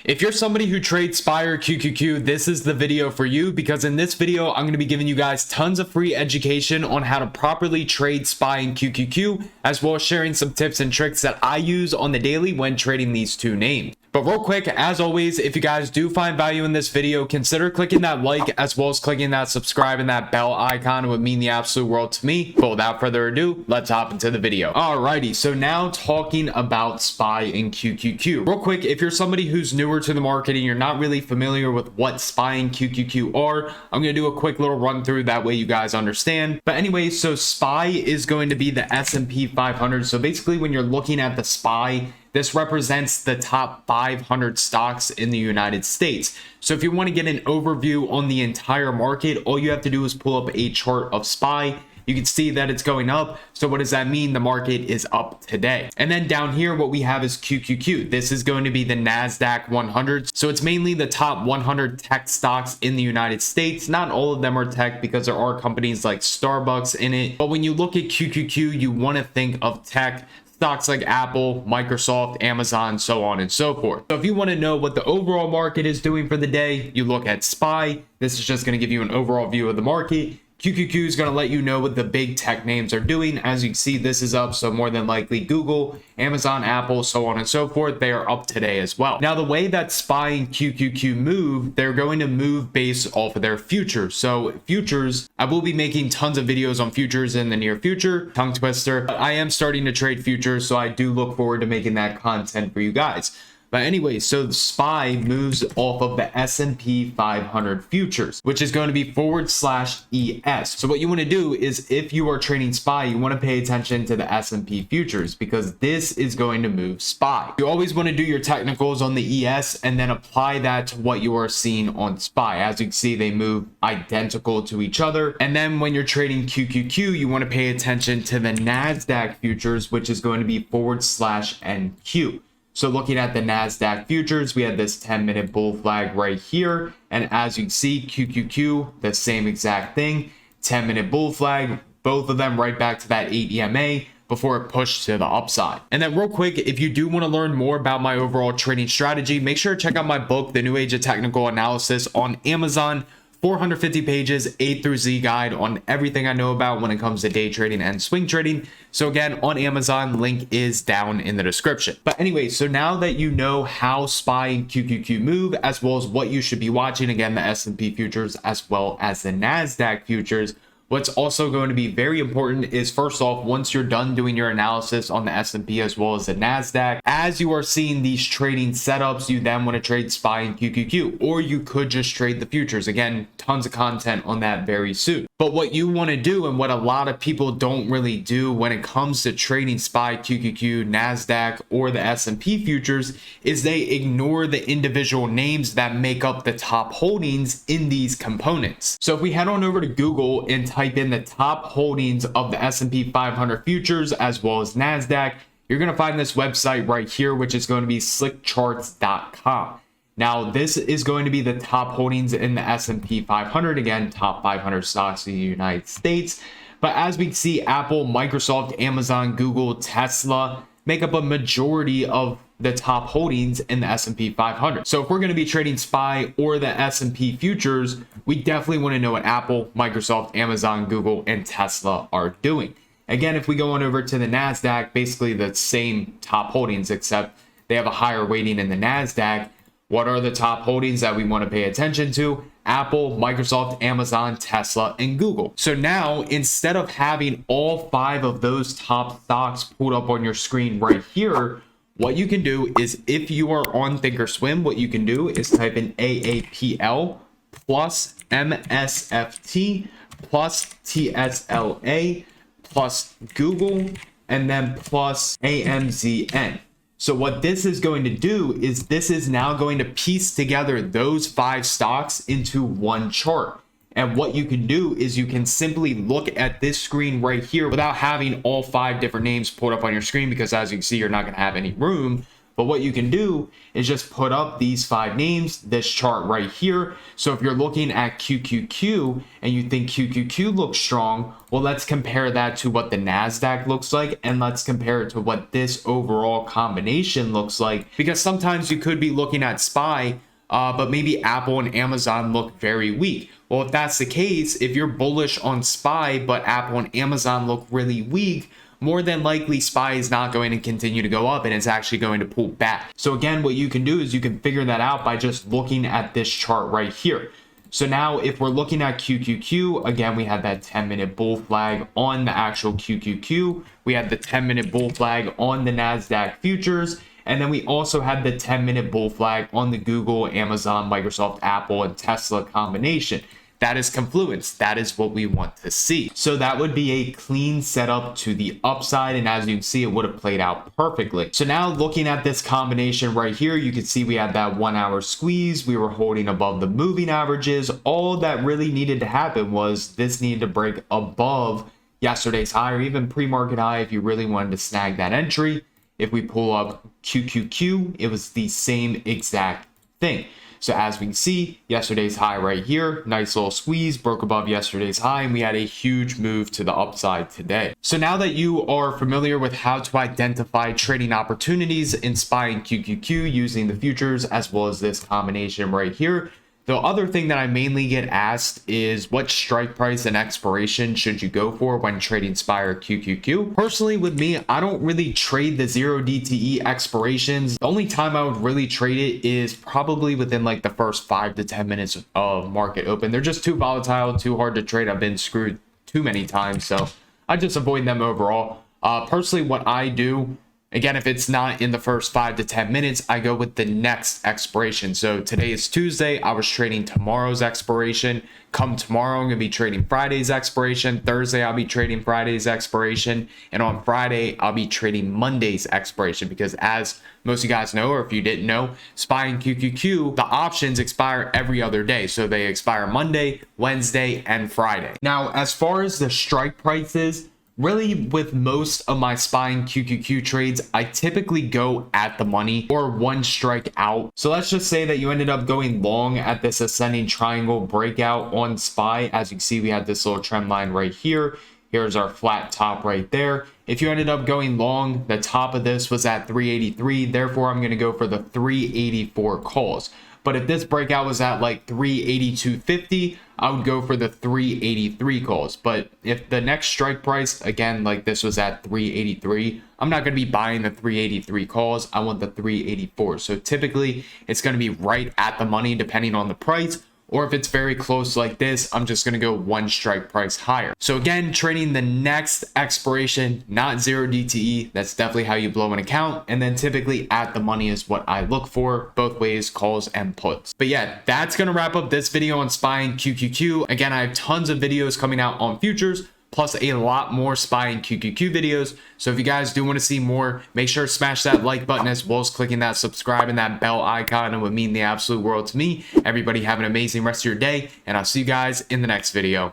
If you're somebody who trades SPY or QQQ, this is the video for you, because in this video, I'm going to be giving you guys tons of free education on how to properly trade SPY and QQQ, as well as sharing some tips and tricks that I use on the daily when trading these two names. But real quick, as always, if you guys do find value in this video, consider clicking that like as well as clicking that subscribe and that bell icon. It would mean the absolute world to me. But without further ado, let's hop into the video. Alrighty, so now talking about SPY and QQQ. Real quick, if you're somebody who's newer to the market and you're not really familiar with what SPY and QQQ are, I'm going to do a quick little run through, that way you guys understand. But anyway, so SPY is going to be the S&P 500. So basically when you're looking at the SPY, this represents the top 500 stocks in the United States. So if you want to get an overview on the entire market, all you have to do is pull up a chart of SPY. You can see that it's going up. So what does that mean? The market is up today. And then down here, what we have is QQQ. This is going to be the NASDAQ 100. So it's mainly the top 100 tech stocks in the United States. Not all of them are tech, because there are companies like Starbucks in it. But when you look at QQQ, you want to think of tech stocks like Apple, Microsoft, Amazon, so on and so forth. So if you want to know what the overall market is doing for the day, you look at SPY. This is just going to give you an overall view of the market. QQQ is going to let you know what the big tech names are doing. As you can see, this is up, so more than likely Google, Amazon, Apple, so on and so forth, they are up today as well. Now, the way that SPY and QQQ move, they're going to move based off of their futures. So futures, I will be making tons of videos on futures in the near future. Tongue twister. But I am starting to trade futures, so I do look forward to making that content for you guys. But anyway, so the SPY moves off of the S&P 500 futures, which is going to be /ES. So what you want to do is, if you are trading SPY, you want to pay attention to the S&P futures, because this is going to move SPY. You always want to do your technicals on the ES and then apply that to what you are seeing on SPY. As you can see, they move identical to each other. And then when you're trading QQQ, you want to pay attention to the NASDAQ futures, which is going to be /NQ. So looking at the NASDAQ futures, we had this 10-minute bull flag right here. And as you can see, QQQ, the same exact thing, 10-minute bull flag, both of them right back to that 8 EMA before it pushed to the upside. And then real quick, if you do want to learn more about my overall trading strategy, make sure to check out my book, The New Age of Technical Analysis, on Amazon. 450 pages, A through Z guide on everything I know about when it comes to day trading and swing trading. So again, on Amazon, link is down in the description. But anyway, so now that you know how SPY and QQQ move, as well as what you should be watching, again, the S&P futures as well as the NASDAQ futures, what's also going to be very important is, first off, once you're done doing your analysis on the S&P as well as the NASDAQ, as you are seeing these trading setups, you then want to trade SPY and QQQ, or you could just trade the futures. Again, tons of content on that very soon. But what you want to do, and what a lot of people don't really do when it comes to trading SPY, QQQ, NASDAQ, or the S&P futures, is they ignore the individual names that make up the top holdings in these components. So if we head on over to Google and type in the top holdings of the S&P 500 futures as well as NASDAQ, you're going to find this website right here, which is going to be slickcharts.com. Now, this is going to be the top holdings in the S&P 500, again, top 500 stocks in the United States. But as we can see, Apple, Microsoft, Amazon, Google, Tesla make up a majority of the top holdings in the S&P 500. So if we're going to be trading SPY or the S&P futures, we definitely want to know what Apple, Microsoft, Amazon, Google, and Tesla are doing. Again, if we go on over to the NASDAQ, basically the same top holdings, except they have a higher weighting in the NASDAQ. What are the top holdings that we want to pay attention to? Apple, Microsoft, Amazon, Tesla, and Google. So now, instead of having all 5 of those top stocks pulled up on your screen right here, what you can do is, if you are on ThinkorSwim, what you can do is type in AAPL plus MSFT plus TSLA plus Google and then plus AMZN. So what this is going to do is, this is now going to piece together those 5 stocks into one chart. And what you can do is, you can simply look at this screen right here without having all 5 different names pulled up on your screen, because as you can see, you're not going to have any room. But what you can do is just put up these 5 names, this chart right here. So if you're looking at QQQ and you think QQQ looks strong, well, let's compare that to what the NASDAQ looks like, and let's compare it to what this overall combination looks like. Because sometimes you could be looking at SPY, but maybe Apple and Amazon look very weak. Well, if that's the case, if you're bullish on SPY, but Apple and Amazon look really weak, more than likely SPY is not going to continue to go up and it's actually going to pull back. So again, what you can do is you can figure that out by just looking at this chart right here. So now if we're looking at QQQ, again, we had that 10-minute bull flag on the actual QQQ. We had the 10-minute bull flag on the NASDAQ futures. And then we also had the 10-minute bull flag on the Google, Amazon, Microsoft, Apple, and Tesla combination. That is confluence. That is what we want to see. So that would be a clean setup to the upside. And as you can see, it would have played out perfectly. So now looking at this combination right here, you can see we had that 1 hour squeeze. We were holding above the moving averages. All that really needed to happen was this needed to break above yesterday's high or even pre-market high if you really wanted to snag that entry. If we pull up QQQ, it was the same exact thing. So as we can see, yesterday's high right here, nice little squeeze, broke above yesterday's high, and we had a huge move to the upside today. So now that you are familiar with how to identify trading opportunities in SPY and QQQ using the futures as well as this combination right here, the other thing that I mainly get asked is what strike price and expiration should you go for when trading SPY or QQQ? Personally, with me, I don't really trade the 0 DTE expirations. The only time I would really trade it is probably within like the first 5 to 10 minutes of market open. They're just too volatile, too hard to trade. I've been screwed too many times, so I just avoid them overall. Personally, what I do, again, if it's not in the first 5 to 10 minutes, I go with the next expiration. So today is Tuesday. I was trading tomorrow's expiration. Come tomorrow, I'm going to be trading Friday's expiration. Thursday, I'll be trading Friday's expiration. And on Friday, I'll be trading Monday's expiration. Because as most of you guys know, or if you didn't know, SPY and QQQ, the options expire every other day. So they expire Monday, Wednesday, and Friday. Now, as far as the strike prices, really, with most of my SPY and QQQ trades, I typically go at the money or one strike out. So let's just say that you ended up going long at this ascending triangle breakout on SPY. As you can see, we had this little trend line right here. Here's our flat top right there. If you ended up going long, the top of this was at 383. Therefore, I'm going to go for the 384 calls. But if this breakout was at like 382.50, I would go for the 383 calls. But if the next strike price, again, like this was at 383, I'm not going to be buying the 383 calls. I want the 384. So typically it's going to be right at the money depending on the price. Or if it's very close like this, I'm just going to go one strike price higher. So again, trading the next expiration, not 0 DTE. That's definitely how you blow an account. And then typically at the money is what I look for, both ways, calls and puts. But yeah, that's going to wrap up this video on SPY and QQQ. Again, I have tons of videos coming out on futures, plus a lot more SPY and QQQ videos. So if you guys do want to see more, make sure to smash that like button as well as clicking that subscribe and that bell icon. It would mean the absolute world to me. Everybody have an amazing rest of your day, and I'll see you guys in the next video.